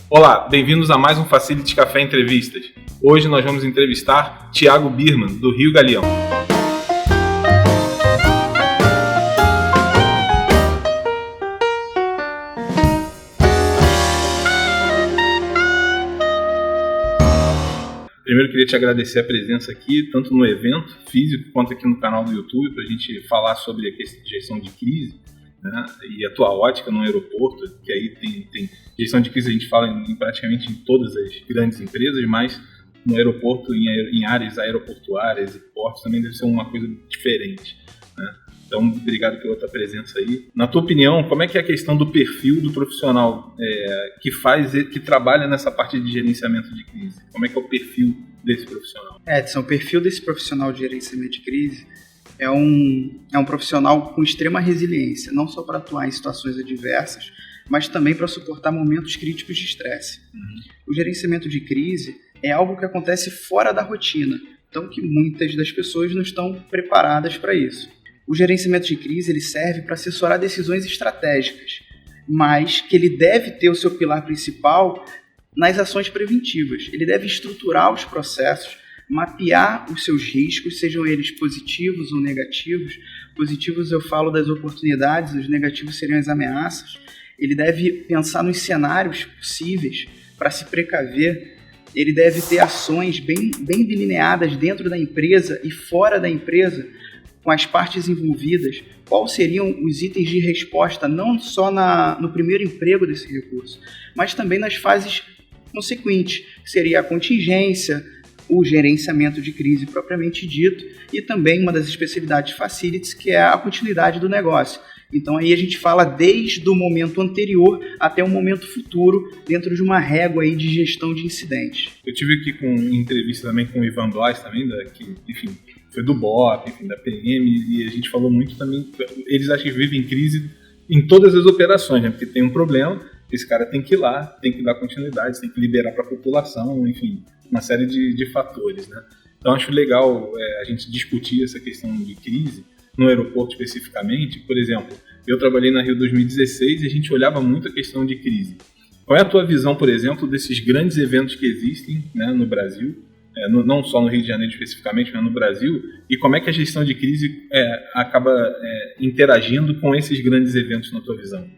Olá, bem-vindos a mais um Facility Café Entrevistas. Hoje nós vamos entrevistar Thiago Birman, do Rio Galeão. Primeiro, eu queria te agradecer a presença aqui, tanto no evento físico quanto aqui no canal do YouTube, para a gente falar sobre a questão de gestão de crise, né, e a tua ótica no aeroporto, que aí tem gestão de crise, a gente fala em praticamente em todas as grandes empresas, mas no aeroporto, em áreas aeroportuárias e portos, também deve ser uma coisa diferente, né? Então, obrigado pela tua presença aí. Na tua opinião, como é que é a questão do perfil do profissional que trabalha nessa parte de gerenciamento de crise? Como é que é o perfil desse profissional? Edson, o perfil desse profissional de gerenciamento de crise é um profissional com extrema resiliência, não só para atuar em situações adversas, mas também para suportar momentos críticos de estresse. O gerenciamento de crise é algo que acontece fora da rotina, então que muitas das pessoas não estão preparadas para isso. O gerenciamento de crise ele serve para assessorar decisões estratégicas, mas que ele deve ter o seu pilar principal nas ações preventivas. Ele deve estruturar os processos, mapear os seus riscos, sejam eles positivos ou negativos. Positivos eu falo das oportunidades, os negativos seriam as ameaças. Ele deve pensar nos cenários possíveis para se precaver. Ele deve ter ações bem delineadas dentro da empresa e fora da empresa, com as partes envolvidas, quais seriam os itens de resposta, não só no primeiro emprego desse recurso, mas também nas fases consequentes, que seria a contingência, o gerenciamento de crise propriamente dito, e também uma das especialidades Facilities, que é a continuidade do negócio. Então aí a gente fala desde o momento anterior até o momento futuro, dentro de uma régua aí de gestão de incidentes. Eu tive aqui em entrevista também com o Ivan Blois, também, que, enfim, foi do BOP, enfim, da PM, e a gente falou muito também, eles acham que vivem crise em todas as operações, né? Porque tem um problema, esse cara tem que ir lá, tem que dar continuidade, tem que liberar para a população, enfim, uma série de fatores, né? Então acho legal a gente discutir essa questão de crise no aeroporto especificamente. Por exemplo, eu trabalhei na Rio 2016 e a gente olhava muito a questão de crise. Qual é a tua visão, por exemplo, desses grandes eventos que existem, né, no Brasil, não só no Rio de Janeiro especificamente, mas no Brasil, e como é que a gestão de crise acaba interagindo com esses grandes eventos na tua visão?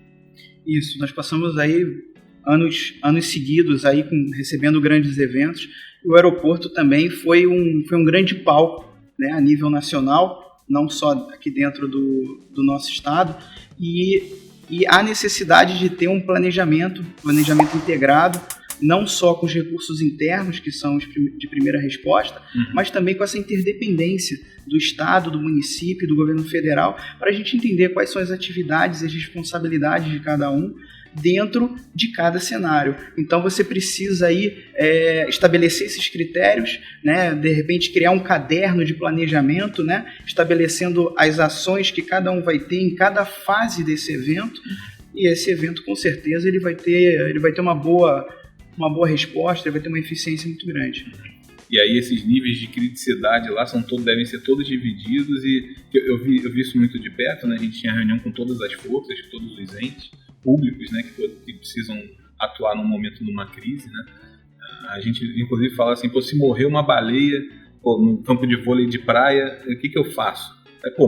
Isso, nós passamos aí anos seguidos aí recebendo grandes eventos, e o aeroporto também foi um grande palco, né, a nível nacional, não só aqui dentro do nosso estado, e há necessidade de ter um planejamento integrado, não só com os recursos internos, que são os de primeira resposta, mas também com essa interdependência do Estado, do município, do governo federal, para a gente entender quais são as atividades e as responsabilidades de cada um dentro de cada cenário. Então você precisa aí estabelecer esses critérios, né? De repente criar um caderno de planejamento, né? Estabelecendo as ações que cada um vai ter em cada fase desse evento, e esse evento com certeza ele vai ter uma boa resposta, ele vai ter uma eficiência muito grande. E aí esses níveis de criticidade lá devem ser todos divididos, e eu vi isso muito de perto, né? A gente tinha reunião com todas as forças, todos os entes públicos, né, que precisam atuar no momento de uma crise, né? A gente inclusive fala assim, se morrer uma baleia no campo de vôlei de praia, o que eu faço?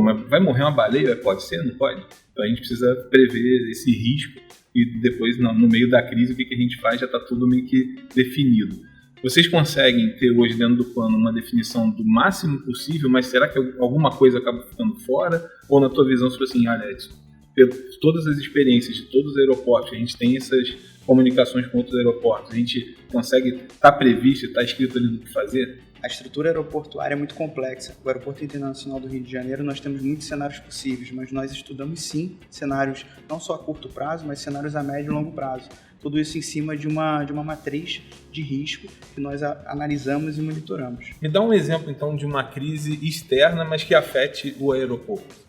Mas vai morrer uma baleia? Pode ser, não pode? Então a gente precisa prever esse risco, e depois no meio da crise o que a gente faz já está tudo meio que definido. Vocês conseguem ter hoje dentro do plano uma definição do máximo possível, mas será que alguma coisa acaba ficando fora? Ou na tua visão, você fala assim, olha, Edson, todas as experiências de todos os aeroportos, a gente tem essas comunicações com outros aeroportos, a gente consegue estar previsto, está escrito ali do que fazer? A estrutura aeroportuária é muito complexa. O Aeroporto Internacional do Rio de Janeiro, nós temos muitos cenários possíveis, mas nós estudamos sim cenários não só a curto prazo, mas cenários a médio e longo prazo. Tudo isso em cima de uma matriz de risco que nós analisamos e monitoramos. Me dá um exemplo então de uma crise externa, mas que afete o aeroporto.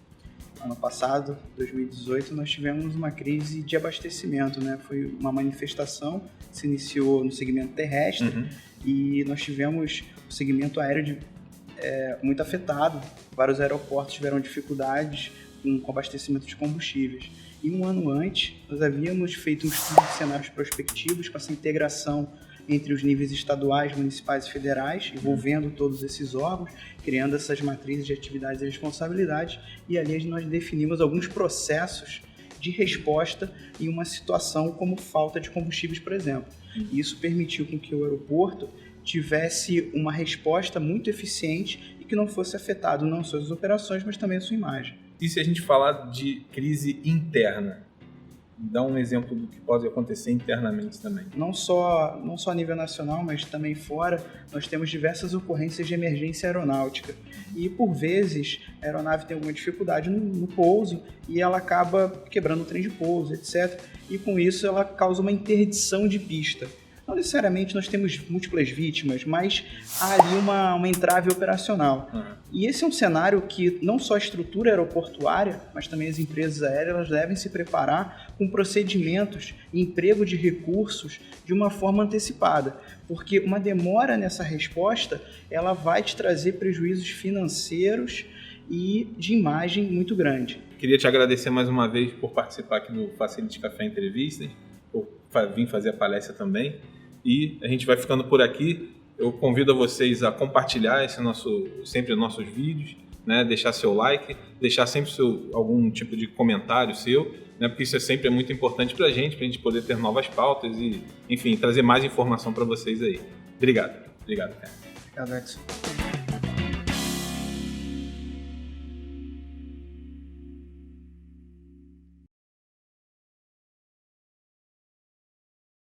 Ano passado, 2018, nós tivemos uma crise de abastecimento, né? Foi uma manifestação que se iniciou no segmento terrestre, e nós tivemos o segmento aéreo muito afetado. Vários aeroportos tiveram dificuldades com abastecimento de combustíveis. E um ano antes, nós havíamos feito um estudo de cenários prospectivos com essa integração entre os níveis estaduais, municipais e federais, envolvendo todos esses órgãos, criando essas matrizes de atividades e responsabilidades, e ali nós definimos alguns processos de resposta em uma situação como falta de combustíveis, por exemplo. E isso permitiu com que o aeroporto tivesse uma resposta muito eficiente e que não fosse afetado não só as operações, mas também a sua imagem. E se a gente falar de crise interna? Dá um exemplo do que pode acontecer internamente também. Não só a nível nacional, mas também fora, nós temos diversas ocorrências de emergência aeronáutica. E, por vezes, a aeronave tem alguma dificuldade no pouso e ela acaba quebrando o trem de pouso, etc. E, com isso, ela causa uma interdição de pista. Não necessariamente nós temos múltiplas vítimas, mas há ali uma entrave operacional. E esse é um cenário que não só a estrutura aeroportuária, mas também as empresas aéreas elas devem se preparar com procedimentos e emprego de recursos de uma forma antecipada, porque uma demora nessa resposta ela vai te trazer prejuízos financeiros e de imagem muito grande. Queria te agradecer mais uma vez por participar aqui do Facility Café Entrevistas, por vir fazer a palestra também. E a gente vai ficando por aqui. Eu convido a vocês a compartilhar sempre os nossos vídeos, né? Deixar seu like, deixar sempre algum tipo de comentário seu, né? Porque isso sempre é muito importante para a gente poder ter novas pautas e, enfim, trazer mais informação para vocês aí. Obrigado. Obrigado, cara. Obrigado, Edson.